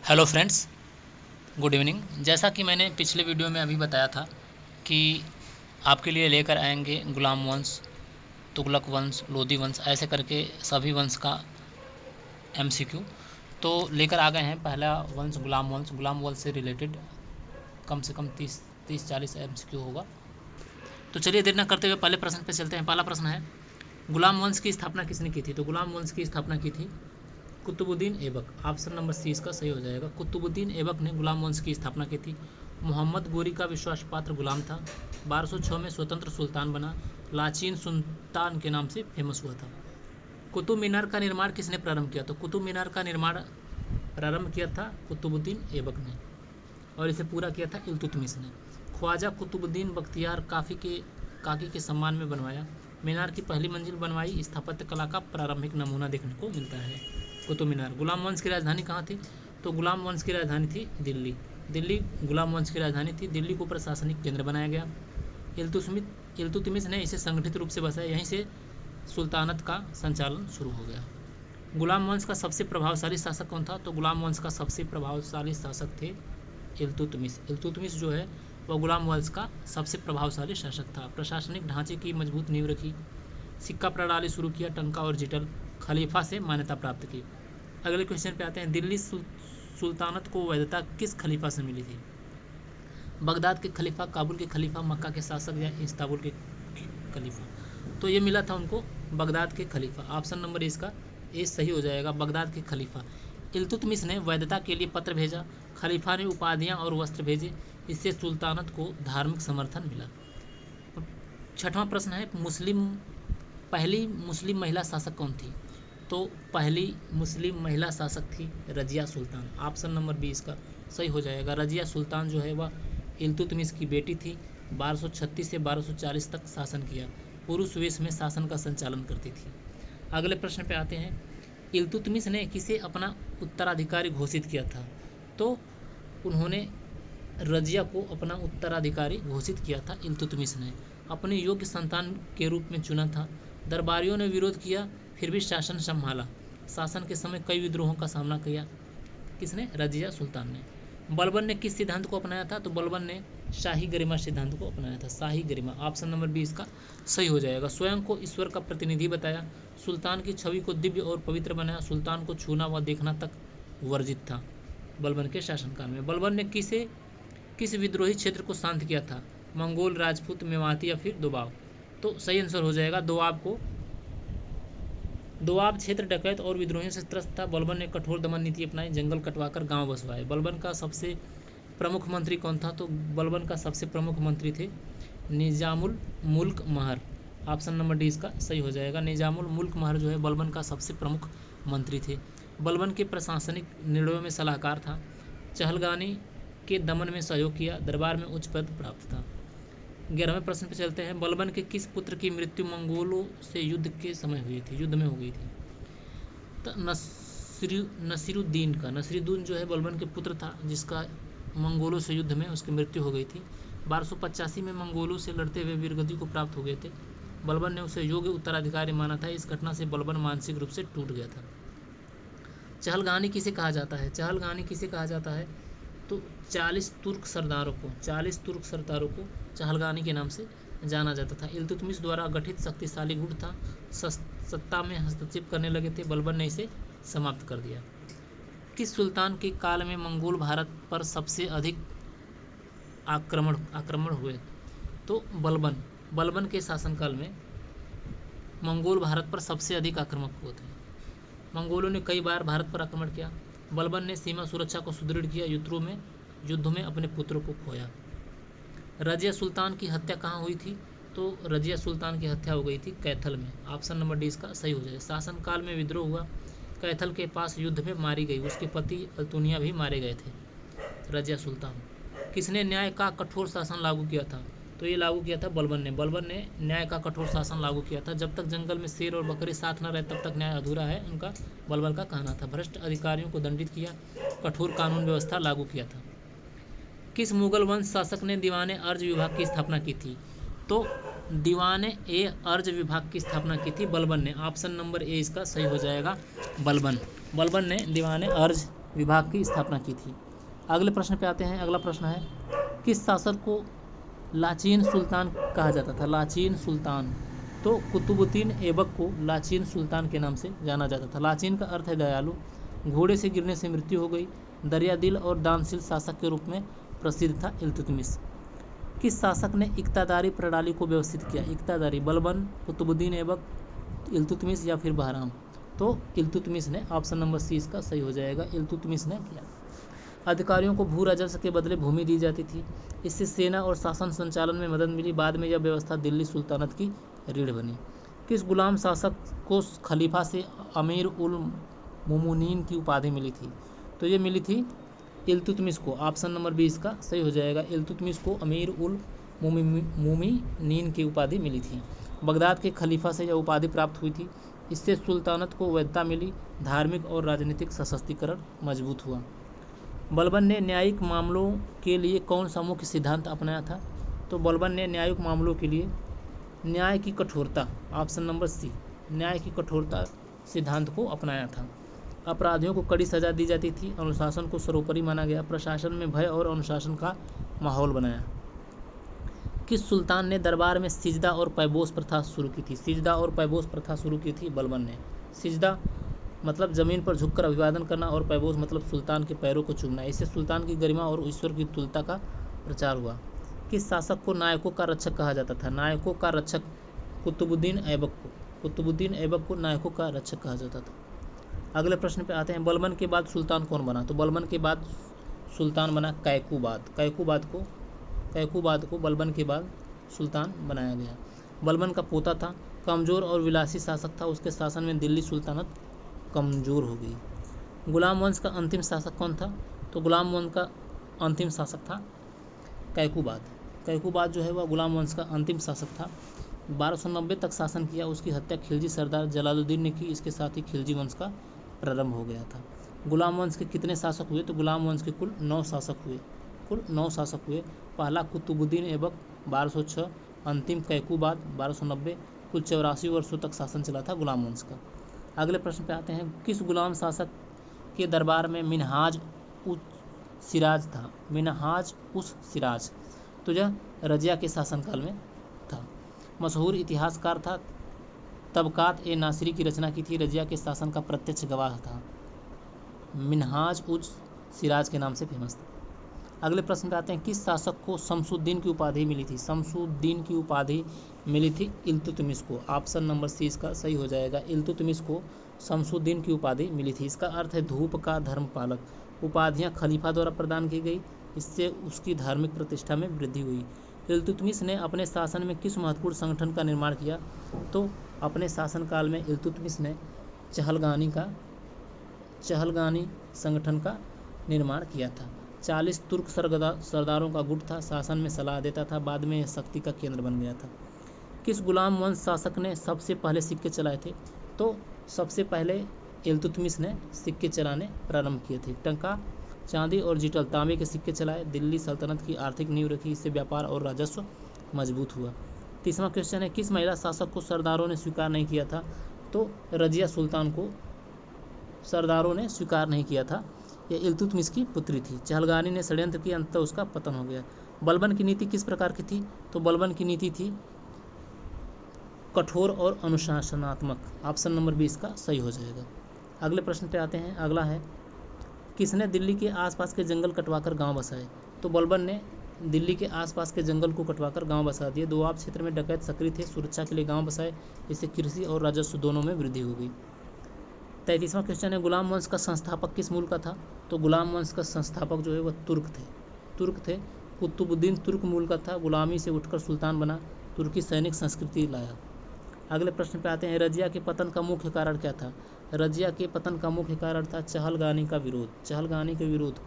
Hello friends, good evening. जैसा कि मैंने पिछले वीडियो में अभी बताया था कि आपके लिए लेकर आएंगे गुलाम वंश, तुगलक वंश, लोधी वंश, ऐसे करके सभी वंश का एमसीक्यू तो लेकर आ गए हैं। पहला वंश गुलाम वंश से रिलेटेड कम से कम 30-40 एमसीक्यू होगा। तो चलिए देर न करते हुए पहले प्रश्न पे चलते हैं। पहला प्रश्न है, गुलाम वंश की स्थापना किसने की थी? तो गुलाम वंश की स्थापना की थी Qutubuddin Aibak. Option number C इसका सही हो जाएगा। कुतुबुद्दीन ऐबक ने गुलाम वंश की स्थापना की थी। मोहम्मद गोरी का विश्वास पात्र गुलाम था। 1206 में स्वतंत्र सुल्तान बना। लाचीन सुल्तान के नाम से फेमस हुआ था। कुतुब मीनार का निर्माण किसने प्रारंभ किया? तो कुतुब मीनार का निर्माण प्रारंभ किया था कुतुबुद्दीन ऐबक ने और इसे पूरा किया था इल्तुतमिश ने। ख्वाजा कुतुबुद्दीन बख्तियार काकी के सम्मान में बनवाया। मीनार की पहली मंजिल बनवाई। स्थापत्य कला का प्रारंभिक नमूना देखने को मिलता है कुतुब मीनार। गुलाम वंश की राजधानी कहाँ थी? तो गुलाम वंश की राजधानी थी दिल्ली। दिल्ली गुलाम वंश की राजधानी थी। दिल्ली को प्रशासनिक केंद्र बनाया गया। इल्तुतमिश ने इसे संगठित रूप से बसाया। यहीं से सुल्तानत का संचालन शुरू हो गया। गुलाम वंश का सबसे प्रभावशाली शासक कौन था? तो गुलाम वंश का सबसे प्रभावशाली शासक थे इल्तुतमिश। इल्तुतमिश जो है वह गुलाम वंश का सबसे प्रभावशाली शासक था। प्रशासनिक ढांचे की मजबूत नींव रखी। सिक्का प्रणाली शुरू किया। टंका और जिटल खलीफा से मान्यता प्राप्त की। अगले क्वेश्चन पे आते हैं। दिल्ली सुल्तानत को वैधता किस खलीफा से मिली थी? बगदाद के खलीफा, काबुल के खलीफा, मक्का के शासक या इस्तांबुल के खलीफा? तो ये मिला था उनको बगदाद के खलीफा। ऑप्शन नंबर इसका ए सही हो जाएगा, बगदाद के खलीफा। इल्तुतमिश ने वैधता के लिए पत्र भेजा। खलीफा ने उपाधियां और वस्त्र भेजे। इससे सुल्तानत को धार्मिक समर्थन मिला। छठवां प्रश्न है, पहली मुस्लिम महिला शासक कौन थी? तो पहली मुस्लिम महिला शासक थी Razia Sultan. Option number B इसका सही हो जाएगा। रजिया सुल्तान जो है वह इल्तुतमिश की बेटी थी। 1236 से 1240 तक शासन किया। पुरुष वेश में शासन का संचालन करती थी। अगले प्रश्न पे आते हैं। इल्तुतमिश ने किसे अपना उत्तराधिकारी घोषित किया था? तो उन्होंने रजिया को अपना उत्तराधिकारी घोषित किया था इल्तुतमिश ने। अपने योग्य संतान के रूप में चुना था। दरबारियों ने विरोध किया, फिर भी शासन संभाला। शासन के समय कई विद्रोहों का सामना किया। किसने? रजिया सुल्तान ने। बलबन ने किस सिद्धांत को अपनाया था? तो बलबन ने शाही गरिमा सिद्धांत को अपनाया था। शाही गरिमा, ऑप्शन नंबर बी इसका सही हो जाएगा। स्वयं को ईश्वर का प्रतिनिधि बताया। सुल्तान की छवि को दिव्य और पवित्र बनाया। सुल्तान को छूना व देखना तक वर्जित था बलबन के शासनकाल में। बलबन ने किस विद्रोही क्षेत्र को शांत किया था? मंगोल, राजपूत, मेवाती या फिर दोबाब? तो सही आंसर हो जाएगा दोआब को। दोआब क्षेत्र डकैत और विद्रोहियों से त्रस्त था। बलबन ने कठोर दमन नीति अपनाई। जंगल कटवाकर गांव बसवाए। बलबन का सबसे प्रमुख मंत्री कौन था? तो बलबन का सबसे प्रमुख मंत्री थे निजामुल मुल्क महर। ऑप्शन नंबर डी इसका सही हो जाएगा। निजामुल मुल्क महर जो है बलबन का सबसे प्रमुख मंत्री थे। बलबन के प्रशासनिक निर्णयों में सलाहकार था। चहलगानी के दमन में सहयोग किया। दरबार में उच्च पद प्राप्त था। 11वें प्रश्न पर चलते हैं। बलबन के किस पुत्र की मृत्यु मंगोलों से युद्ध के समय हुई थी? युद्ध में हो गई थी। तो नसीरुद्दीन जो है बलबन के पुत्र था, जिसका मंगोलों से युद्ध में उसकी मृत्यु हो गई थी। 1285 में मंगोलों से लड़ते हुए वीरगति को प्राप्त हो गए थे। बलबन ने उसे योग्य उत्तराधिकारी माना था। इस घटना से बलबन मानसिक रूप से टूट गया था। चहलगानी किसे कहा जाता है? चहलगानी किसे कहा जाता है? तो 40 तुर्क सरदारों को चहलगानी के नाम से जाना जाता था। इल्तुतमिश द्वारा गठित शक्तिशाली गुट था। सत्ता में हस्तक्षेप करने लगे थे। बलबन ने इसे समाप्त कर दिया। किस सुल्तान के काल में मंगोल भारत पर सबसे अधिक आक्रमण हुए? तो बलबन के शासनकाल में मंगोल भारत पर सबसे अधिक आक्रामक हुए थे। मंगोलों ने कई बार भारत पर आक्रमण किया। बलबन ने सीमा सुरक्षा को सुदृढ़ किया। युद्ध में अपने पुत्र को खोया। रजिया सुल्तान की हत्या कहाँ हुई थी? तो रजिया सुल्तान की हत्या हो गई थी कैथल में। ऑप्शन नंबर डी इसका सही हो जाएगा। शासनकाल में विद्रोह हुआ। कैथल के पास युद्ध में मारी गई। उसके पति अल्तुनिया भी मारे गए थे। रजिया सुल्तान। किसने न्याय का कठोर शासन लागू किया था? तो ये लागू किया था बलबन ने। बलबन ने न्याय का कठोर शासन लागू किया था। जब तक जंगल में शेर और बकरे साथ न रहे तब तक न्याय अधूरा है, उनका बलबन का कहना था। भ्रष्ट अधिकारियों को दंडित किया। कठोर कानून व्यवस्था लागू किया था। किस मुगल वंश शासक ने दीवाने अर्ज विभाग की स्थापना की थी? तो दीवाने ए अर्ज विभाग की स्थापना की थी बलबन ने। ऑप्शन नंबर ए इसका सही हो जाएगा, बलबन ने दीवाने अर्ज विभाग की स्थापना की थी। अगले प्रश्न पे आते हैं। अगला प्रश्न है, किस शासक को लाचीन सुल्तान कहा जाता था? लाचीन सुल्तान, तो कुतुबुद्दीन ऐबक को लाचीन सुल्तान के नाम से जाना जाता था। लाचीन का अर्थ है दयालु। घोड़े से गिरने से मृत्यु हो गई। दरियादिल और दानशील शासक के रूप में प्रसिद्ध था इल्तुतमिश। किस शासक ने इक्तादारी प्रणाली को व्यवस्थित किया? इक्तादारी, बलबन, कुतुबुद्दीन ऐबक, इल्तुतमिश या फिर बहराम? तो इल्तुतमिश ने, ऑप्शन नंबर सी इसका सही हो जाएगा, इल्तुतमिश ने किया। अधिकारियों को भू राजस्व के बदले भूमि दी जाती थी। इससे सेना और शासन संचालन में मदद मिली। बाद में यह व्यवस्था दिल्ली सुल्तानत की रीढ़ बनी। किस गुलाम शासक को खलीफा से अमीर उल मोमिनीन की उपाधि मिली थी? तो ये मिली थी इल्तुतमिश को। ऑप्शन नंबर बी इसका सही हो जाएगा, इल्तुतमिश को अमीर उल मोमिनीन की उपाधि मिली थी। बगदाद के खलीफा से यह उपाधि प्राप्त हुई थी। इससे सुल्तानत को वैधता मिली। धार्मिक और राजनीतिक सशक्तिकरण मजबूत हुआ। बलबन ने न्यायिक मामलों के लिए कौन सा मुख्य सिद्धांत अपनाया था? तो बलबन ने न्यायिक मामलों के लिए न्याय की कठोरता, ऑप्शन नंबर सी, न्याय की कठोरता सिद्धांत को अपनाया था। अपराधियों को कड़ी सजा दी जाती थी। अनुशासन को सर्वोपरि माना गया। प्रशासन में भय और अनुशासन का माहौल बनाया। किस सुल्तान ने दरबार में सिजदा और पैबोस प्रथा शुरू की थी? सिजदा और पैबोस प्रथा शुरू की थी बलबन ने। सिजदा मतलब जमीन पर झुककर अभिवादन करना और पैबोस मतलब सुल्तान के पैरों को चूमना। इससे सुल्तान की गरिमा और ईश्वर की तुल्यता का प्रचार हुआ। किस शासक को नायकों का रक्षक कहा जाता था? नायकों का रक्षक कुतुबुद्दीन ऐबक को। कुतुबुद्दीन ऐबक को नायकों का रक्षक कहा जाता था। अगले प्रश्न पे आते हैं। बलबन के बाद सुल्तान कौन बना? तो बलबन के बाद सुल्तान बना कैकुबाद। कैकुबाद को बलबन के बाद सुल्तान बनाया गया। बलबन का पोता था। कमज़ोर और विलासी शासक था। उसके शासन में दिल्ली सुल्तानत कमज़ोर हो गई। गुलाम वंश का अंतिम शासक कौन था? तो गुलाम वंश का अंतिम शासक था कैकुबाद। कैकुबाद जो है वह गुलाम वंश का अंतिम शासक था। 1290 तक शासन किया। उसकी हत्या खिलजी सरदार जलालुद्दीन ने की। इसके साथ ही खिलजी वंश का प्रारंभ हो गया था। गुलाम वंश के कितने शासक हुए? तो गुलाम वंश के कुल 9 शासक हुए। पहला कुतुबुद्दीन ऐबक 1206, अंतिम कैकुबाद 1290। कुल 84 वर्षों तक शासन चला था गुलाम वंश का। अगले प्रश्न पे आते हैं। किस गुलाम शासक के दरबार में मिनहाज उस सिराज था? मिनहाज उस सिराज, तो यह रजिया के शासनकाल में था। मशहूर इतिहासकार था। तबकात ए नासिरी की रचना की थी। रजिया के शासन का प्रत्यक्ष गवाह था। मिनहाज उस सिराज के नाम से फेमस था। अगले प्रश्न पे आते हैं। किस शासक को शमसुद्दीन की उपाधि मिली थी? शमसुद्दीन की उपाधि मिली थी इल्तुतमिश को। ऑप्शन नंबर सी इसका सही हो जाएगा, इल्तुतमिश को शमसुद्दीन की उपाधि मिली थी। इसका अर्थ है धूप का धर्मपालक। उपाधियां खलीफा द्वारा प्रदान की गई। इससे उसकी धार्मिक प्रतिष्ठा में वृद्धि हुई। इल्तुतमिश ने अपने शासन में किस महत्वपूर्ण संगठन का निर्माण किया? तो अपने शासनकाल में इल्तुतमिश ने चहलगानी संगठन का निर्माण किया था। 40 तुर्क सरदारों का गुट था। शासन में सलाह देता था। बाद में यह शक्ति का केंद्र बन गया था। किस गुलाम वंश शासक ने सबसे पहले सिक्के चलाए थे? तो सबसे पहले इल्तुतमिश ने सिक्के चलाने प्रारंभ किए थे। टंका, चांदी और जीटल तांबे के सिक्के चलाए। दिल्ली सल्तनत की आर्थिक नींव रखी। इससे व्यापार और राजस्व मजबूत हुआ। तीसरा क्वेश्चन है। किस महिला शासक को सरदारों ने स्वीकार नहीं किया था? तो रजिया सुल्तान को सरदारों ने स्वीकार नहीं किया था। यह इल्तुतमिश की पुत्री थी। चहलगानी ने षड्यंत्र किया। अंततः उसका पतन हो गया। बलबन की नीति किस प्रकार की थी? तो बलबन की नीति थी कठोर और अनुशासनात्मक। ऑप्शन नंबर बी इसका सही हो जाएगा। अगले प्रश्न पे आते हैं। अगला है, किसने दिल्ली के आसपास के जंगल कटवाकर गांव बसाए? तो बलबन ने दिल्ली के आसपास के जंगल को कटवाकर गांव बसा दिए। दोआब क्षेत्र में डकैत सक्रिय थे। सुरक्षा के लिए गांव बसाए। इससे कृषि और राजस्व दोनों में वृद्धि हो गई। 33वां क्वेश्चन है। गुलाम वंश का संस्थापक किस मूल का था? तो गुलाम वंश का संस्थापक जो है वह तुर्क थे। कुतुबुद्दीन तुर्क मूल का था। गुलामी से उठकर सुल्तान बना। तुर्की सैनिक संस्कृति लाया। अगले प्रश्न पे आते हैं। रजिया के पतन का मुख्य कारण क्या था? रजिया के पतन का मुख्य कारण था चहलगानी का विरोध।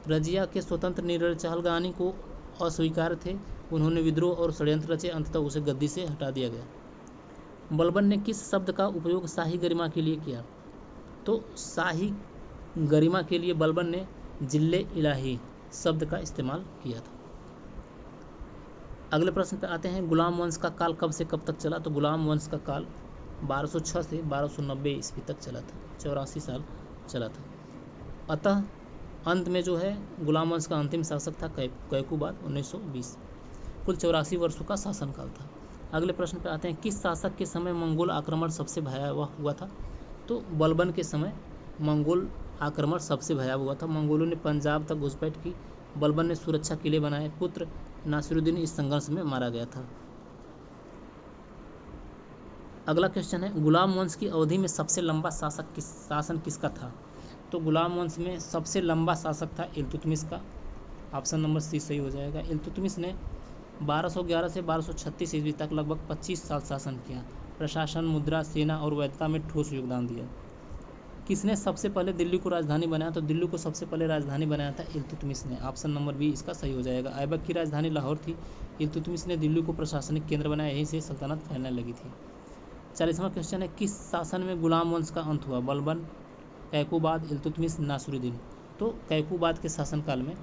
रजिया के स्वतंत्र निर्णय चहलगानी को अस्वीकार थे। उन्होंने विद्रोह और षड्यंत्र रचे। अंततः उसे गद्दी से हटा दिया गया। बलबन ने किस शब्द का उपयोग शाही गरिमा के लिए किया? तो शाही गरिमा के लिए बलबन ने जिल्ले इलाही शब्द का इस्तेमाल किया था। अगले प्रश्न पे आते हैं। गुलाम वंश का काल कब से कब तक चला? तो गुलाम वंश का काल 1206 से 1290 ईस्वी तक चला था। 84 साल चला था। अतः अंत में जो है गुलाम वंश का अंतिम शासक था कैकुबाद 1920। कुल 84 वर्षों का शासनकाल था। अगले प्रश्न पे आते हैं, किस शासक के समय मंगोल आक्रमण सबसे भयावह हुआ था? तो बलबन के समय मंगोल आक्रमण सबसे भयावह हुआ था। मंगोलों ने पंजाब तक घुसपैठ की। बलबन ने सुरक्षा किले बनाए। पुत्र नासिरुद्दीन इस संघर्ष में मारा गया था। अगला क्वेश्चन है, गुलाम वंश की अवधि में सबसे लंबा शासन किसका था? तो गुलाम वंश में सबसे लंबा शासक था इल्तुतमिश का। ऑप्शन नंबर सी सही हो जाएगा। इल्तुतमिश ने 1211 से 1236 ईस्वी तक लगभग 25 साल शासन किया। प्रशासन, मुद्रा, सेना और वैधता में ठोस योगदान दिया। किसने सबसे पहले दिल्ली को राजधानी बनाया? तो दिल्ली को सबसे पहले राजधानी बनाया था इल्तुतमिश ने। ऑप्शन नंबर बी इसका सही हो जाएगा। ऐबक की राजधानी लाहौर थी। इल्तुतमिश ने दिल्ली को प्रशासनिक केंद्र बनाया, यहीं से सल्तनत फैलने लगी थी। 40वां क्वेश्चन है, किस शासन में गुलाम वंश का अंत हुआ? बलबन, कैकुबाद, इल्तुतमिश, नासिरुद्दीन। तो कैकुबाद के शासनकाल में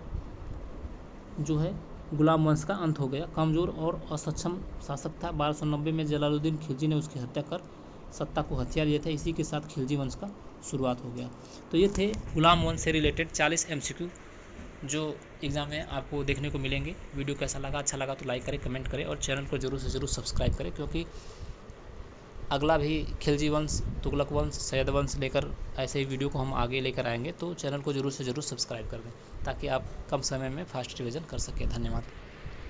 जो है गुलाम वंश का अंत हो गया। कमज़ोर और असक्षम शासक था। 1290 में जलालुद्दीन खिलजी ने उसकी हत्या कर सत्ता को हथियार दिए थे। इसी के साथ खिलजी वंश का शुरुआत हो गया। तो ये थे गुलाम वंश से रिलेटेड 40 MCQ जो एग्ज़ाम में आपको देखने को मिलेंगे। वीडियो कैसा लगा? अच्छा लगा तो लाइक करें, कमेंट करें और चैनल को जरूर से जरूर सब्सक्राइब करें, क्योंकि अगला भी खिलजी वंश, तुगलक वंश, सैयद वंश लेकर ऐसे ही वीडियो को हम आगे लेकर आएंगे। तो चैनल को जरूर से जरूर सब्सक्राइब कर दें ताकि आप कम समय में फास्ट रिवीजन कर सकें। धन्यवाद।